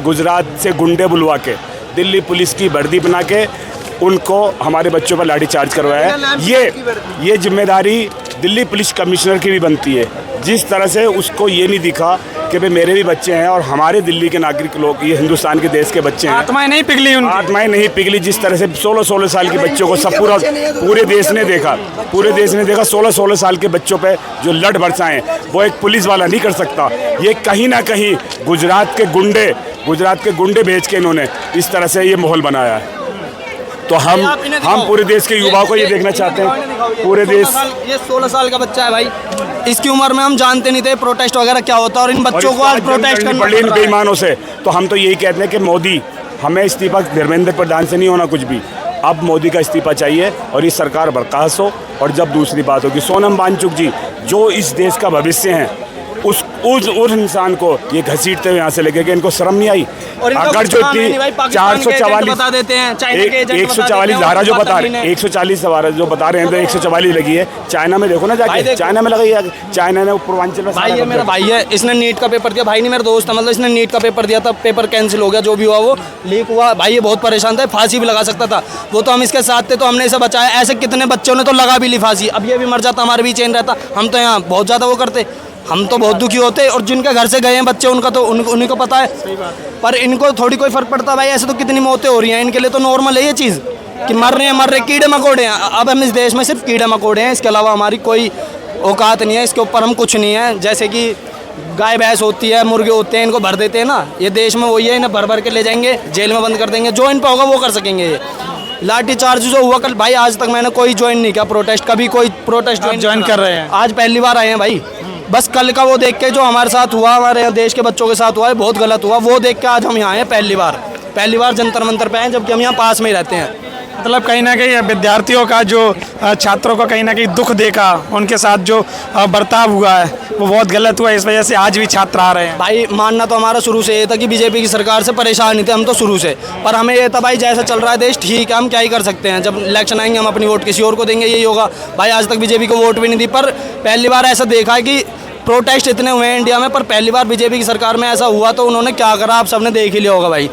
गुजरात से गुंडे बुलवा के दिल्ली पुलिस की वर्दी बना के उनको हमारे बच्चों पर लाठीचार्ज करवाया है। ये जिम्मेदारी दिल्ली पुलिस कमिश्नर की भी बनती है। जिस तरह से उसको ये नहीं दिखा कि भाई मेरे भी बच्चे हैं और हमारे दिल्ली के नागरिक लोग, ये हिंदुस्तान के देश के बच्चे हैं, आत्माएं नहीं पिघली उनकी, आत्माएं नहीं पिघली। जिस तरह से 16-16 साल के बच्चों को सब पूरे देश ने देखा 16-16 साल के बच्चों पे जो लड़ बरसाएं वो एक पुलिस वाला नहीं कर सकता। ये कहीं ना कहीं गुजरात के गुंडे भेज के इन्होंने इस तरह से ये माहौल बनाया है। तो हम पूरे देश के युवाओं को ये देखना चाहते हैं। पूरे देश, ये 16 साल का बच्चा है भाई, इसकी उम्र में हम जानते नहीं थे प्रोटेस्ट वगैरह क्या होता है और इन बच्चों को आज प्रोटेस्ट करना पड़ रहा है बेईमानों से। तो हम तो यही कहते हैं कि मोदी, हमें इस्तीफा धर्मेंद्र प्रधान से नहीं होना कुछ भी, अब मोदी का इस्तीफा चाहिए और ये सरकार बर्खास्त हो। और जब दूसरी बात होगी, सोनम वांगचुक जी जो इस देश का भविष्य हैं, उस इंसान को ये घसीटते हुए यहाँ से लेके, इनको शर्म नहीं आई। अगर जो 444 बता देते हैं, 144 धारा जो बता रहे हैं, 140 धारा जो बता रहे हैं, तो 144 लगी है। चाइना में देखो ना, जाके चाइना में लगाई है, चाइना ने पूर्वांचल में। भाई ये मेरा भाई है, इसने नीट का पेपर दिया, भाई नहीं मेरा दोस्त है, मतलब इसने नीट का पेपर दिया था, पेपर कैंसिल हो गया, जो भी हुआ वो लीक हुआ। भाई ये बहुत परेशान था, फांसी भी लगा सकता था वो, तो हम इसके साथ थे तो हमने इसे बचाया। ऐसे कितने बच्चों ने तो लगा भी ली फांसी, अब ये भी मर जाता, हमारे भी चैन रहता। हम तो यहाँ बहुत ज़्यादा वो करते, हम तो बहुत दुखी होते। और जिनके घर से गए हैं बच्चे, उनका तो उन्हीं को पता है। सही बात है। पर इनको थोड़ी कोई फर्क पड़ता भाई, ऐसे तो कितनी मौतें हो रही हैं, इनके लिए तो नॉर्मल है ये चीज़ कि मर रहे कीड़े मकोड़े हैं। अब हम इस देश में सिर्फ कीड़े मकोड़े हैं, इसके अलावा हमारी कोई औकात नहीं है, इसके ऊपर हम कुछ नहीं है। जैसे कि गाय भैंस होती है, मुर्गे होते हैं, इनको भर देते हैं ना, ये देश में वही है, इन्हें भर भर के ले जाएंगे, जेल में बंद कर देंगे, जो इन पर होगा वो कर सकेंगे। ये लाठी चार्ज जो हुआ कल, भाई आज तक मैंने कोई ज्वाइन नहीं किया प्रोटेस्ट, कभी कोई प्रोटेस्ट ज्वाइन कर रहे हैं, आज पहली बार आए हैं भाई। बस कल का वो देख के जो हमारे साथ हुआ, हमारे देश के बच्चों के साथ हुआ है, बहुत गलत हुआ, वो देख के आज हम यहाँ आए हैं पहली बार जंतर मंतर पे आए, जबकि हम यहाँ पास में ही रहते हैं। मतलब कहीं ना कहीं विद्यार्थियों का जो छात्रों को कहीं ना कहीं दुख देखा, उनके साथ जो बर्ताव हुआ है वो बहुत गलत हुआ, इस वजह से आज भी छात्र आ रहे हैं। भाई मानना तो हमारा शुरू से ये था कि बीजेपी की सरकार से परेशान नहीं थे हम तो शुरू से, पर हमें ये था भाई जैसा चल रहा है देश ठीक है, हम क्या ही कर सकते हैं, जब इलेक्शन आएंगे हम अपनी वोट किसी और को देंगे, यही होगा। भाई आज तक बीजेपी को वोट भी नहीं दी, पर पहली बार ऐसा देखा है कि प्रोटेस्ट इतने हुए हैं इंडिया में, पर पहली बार बीजेपी की सरकार में ऐसा हुआ, तो उन्होंने क्या करा आप सबने देख ही लिया होगा भाई।